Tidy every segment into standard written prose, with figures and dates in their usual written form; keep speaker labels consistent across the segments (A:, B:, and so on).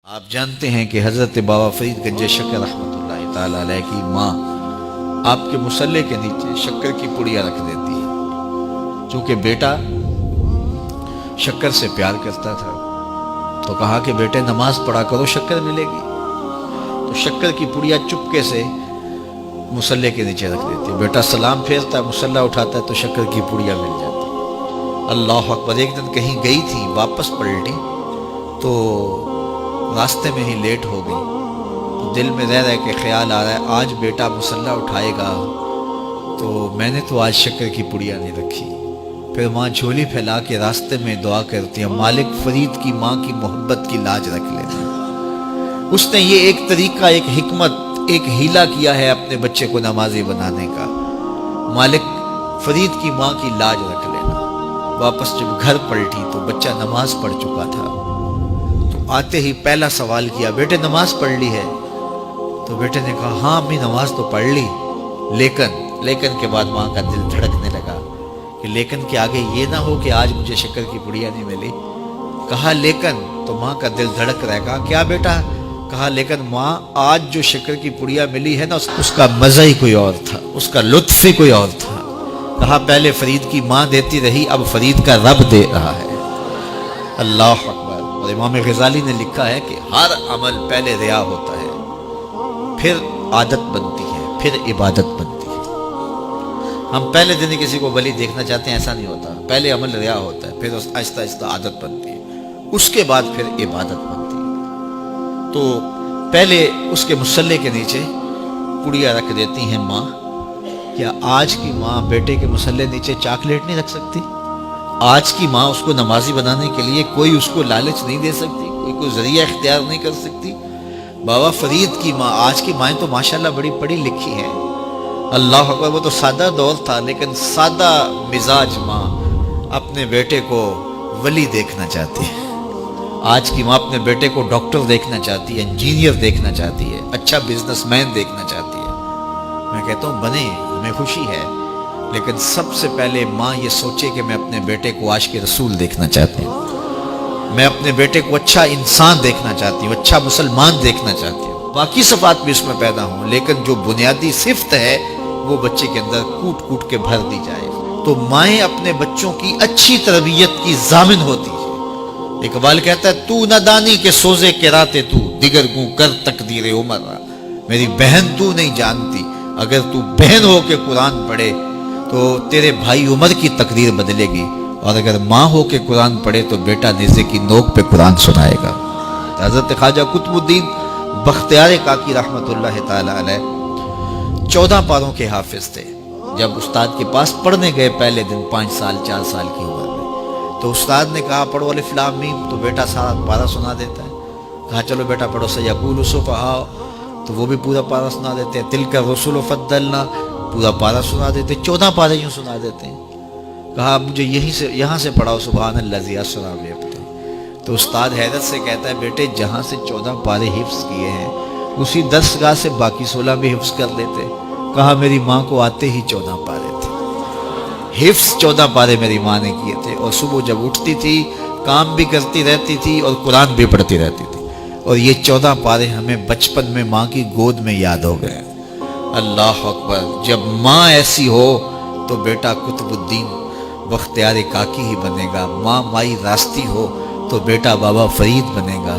A: آپ جانتے ہیں کہ حضرت بابا فرید گنج شکر رحمۃ اللہ تعالی علیہ کی ماں آپ کے مصلے کے نیچے شکر کی پڑیاں رکھ دیتی ہے۔ چونکہ بیٹا شکر سے پیار کرتا تھا تو کہا کہ بیٹے نماز پڑھا کرو، شکر ملے گی۔ تو شکر کی پڑیاں چپکے سے مصلے کے نیچے رکھ دیتی ہے۔ بیٹا سلام پھیرتا ہے، مصلہ اٹھاتا ہے تو شکر کی پڑیاں مل جاتی۔ اللہ اکبر! ایک دن کہیں گئی تھی، واپس پلٹی تو راستے میں ہی لیٹ ہو گئی۔ تو دل میں رہ رہ کے خیال آ رہا ہے آج بیٹا مصلہ اٹھائے گا تو میں نے تو آج شکر کی پڑیاں نہیں رکھی۔ پھر ماں جھولی پھیلا کے راستے میں دعا کرتی ہے، مالک فرید کی ماں کی محبت کی لاج رکھ لینا۔ اس نے یہ ایک طریقہ، ایک حکمت، ایک ہیلا کیا ہے اپنے بچے کو نمازی بنانے کا، مالک فرید کی ماں کی لاج رکھ لینا۔ واپس جب گھر پلٹی تو بچہ نماز پڑھ چکا تھا۔ آتے ہی پہلا سوال کیا، بیٹے نماز پڑھ لی ہے؟ تو بیٹے نے کہا ہاں امی نماز تو پڑھ لی، لیکن کے بعد ماں کا دل دھڑکنے لگا کہ لیکن کے آگے یہ نہ ہو کہ آج مجھے شکر کی پڑیاں نہیں ملی۔ کہا لیکن، تو ماں کا دل دھڑک رہا ہے۔ کہا کیا بیٹا؟ کہا لیکن ماں آج جو شکر کی پڑیاں ملی ہے نا اس کا مزہ ہی کوئی اور تھا، اس کا لطف ہی کوئی اور تھا۔ کہا پہلے فرید کی ماں دیتی رہی، اب فرید کا رب دے رہا ہے۔ اللہ اکبر! اور امام غزالی نے لکھا ہے کہ ہر عمل پہلے ریا ہوتا ہے، پھر عادت بنتی ہے، پھر عبادت بنتی ہے۔ ہم پہلے دن ہی کسی کو ولی دیکھنا چاہتے ہیں، ایسا نہیں ہوتا۔ پہلے عمل ریا ہوتا ہے، پھر آہستہ آہستہ عادت بنتی ہے، اس کے بعد پھر عبادت بنتی ہے۔ تو پہلے اس کے مصلے کے نیچے پڑیاں رکھ دیتی ہیں ماں۔ کیا آج کی ماں بیٹے کے مصلے نیچے چاکلیٹ نہیں رکھ سکتی؟ آج کی ماں اس کو نمازی بنانے کے لیے کوئی اس کو لالچ نہیں دے سکتی، کوئی ذریعہ اختیار نہیں کر سکتی؟ بابا فرید کی ماں، آج کی مائیں تو ماشاءاللہ بڑی پڑھی لکھی ہیں۔ اللہ اکبر! وہ تو سادہ دور تھا، لیکن سادہ مزاج ماں اپنے بیٹے کو ولی دیکھنا چاہتی ہے۔ آج کی ماں اپنے بیٹے کو ڈاکٹر دیکھنا چاہتی ہے، انجینئر دیکھنا چاہتی ہے، اچھا بزنس مین دیکھنا چاہتی ہے۔ میں کہتا ہوں بنے، ہمیں خوشی ہے، لیکن سب سے پہلے ماں یہ سوچے کہ میں اپنے بیٹے کو عاشق رسول دیکھنا چاہتی ہوں، میں اپنے بیٹے کو اچھا انسان دیکھنا چاہتی ہوں، اچھا مسلمان دیکھنا چاہتی ہوں۔ باقی صفات بھی اس میں پیدا ہوں، لیکن جو بنیادی صفت ہے وہ بچے کے اندر کوٹ کوٹ کے بھر دی جائے۔ تو مائیں اپنے بچوں کی اچھی تربیت کی ضامن ہوتی ہے۔ اقبال کہتا ہے تو نہ دانی کے سوزے کے راتے تو، دیگر گوں کر تقدیر عمر۔ میری بہن تو نہیں جانتی، اگر تو بہن ہو کے قرآن پڑھے تو تیرے بھائی عمر کی تقدیر بدلے گی، اور اگر ماں ہو کے قرآن پڑھے تو بیٹا نیزے کی نوک پہ قرآن سنائے گا۔ حضرت خواجہ قطب الدین بختیار کاکی رحمۃ اللہ تعالی علیہ 14 پاروں کے حافظ تھے۔ جب استاد کے پاس پڑھنے گئے پہلے دن 5 سال 4 سال کی عمر میں، تو استاد نے کہا پڑھو الف لام میم، تو بیٹا سارا پارہ سنا دیتا ہے۔ کہا چلو بیٹا پڑھو سیقول السفہاء، تو وہ بھی پورا پارہ سنا دیتے ہیں۔ تلک الرسل فضلنا، پورا پارہ سنا دیتے، 14 پارے یوں سنا دیتے ہیں۔ کہا مجھے یہاں سے پڑھاؤ سبحان الذی اسری بعبدہ۔ تو استاد حیرت سے کہتا ہے بیٹے جہاں سے 14 پارے حفظ کیے ہیں اسی درسگاہ سے باقی 16 بھی حفظ کر لیتے۔ کہا میری ماں کو آتے ہی 14 پارے تھے، حفظ 14 پارے میری ماں نے کیے تھے، اور صبح جب اٹھتی تھی کام بھی کرتی رہتی تھی اور قرآن بھی پڑھتی رہتی تھی، اور یہ 14 پارے ہمیں بچپن میں ماں کی گود میں یاد ہو گئے۔ اللہ اکبر! جب ماں ایسی ہو تو بیٹا قطب الدین بختیار کاکی ہی بنے گا، ماں مائی راستی ہو تو بیٹا بابا فرید بنے گا،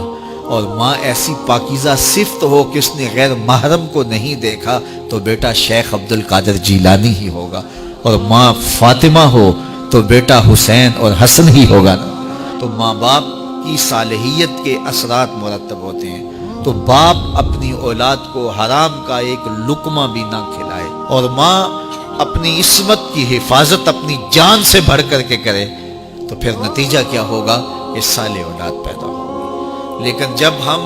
A: اور ماں ایسی پاکیزہ صفت ہو کہ اس نے غیر محرم کو نہیں دیکھا تو بیٹا شیخ عبد القادر جیلانی ہی ہوگا، اور ماں فاطمہ ہو تو بیٹا حسین اور حسن ہی ہوگا نا۔ تو ماں باپ کی صالحیت کے اثرات مرتب ہوتے ہیں۔ تو باپ اپنی اولاد کو حرام کا ایک لقمہ بھی نہ کھلائے، اور ماں اپنی عصمت کی حفاظت اپنی جان سے بڑھ کر کے کرے، تو پھر نتیجہ کیا ہوگا کہ صالح اولاد پیدا ہوگی۔ لیکن جب ہم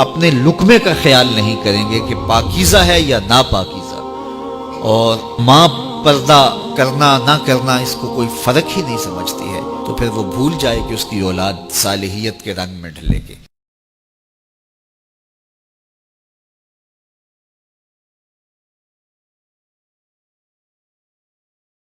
A: اپنے لقمے کا خیال نہیں کریں گے کہ پاکیزہ ہے یا ناپاکیزہ، اور ماں پردہ کرنا نہ کرنا اس کو کوئی فرق ہی نہیں سمجھتی ہے، تو پھر وہ بھول جائے کہ اس کی اولاد صالحیت کے رنگ میں ڈھلے گی۔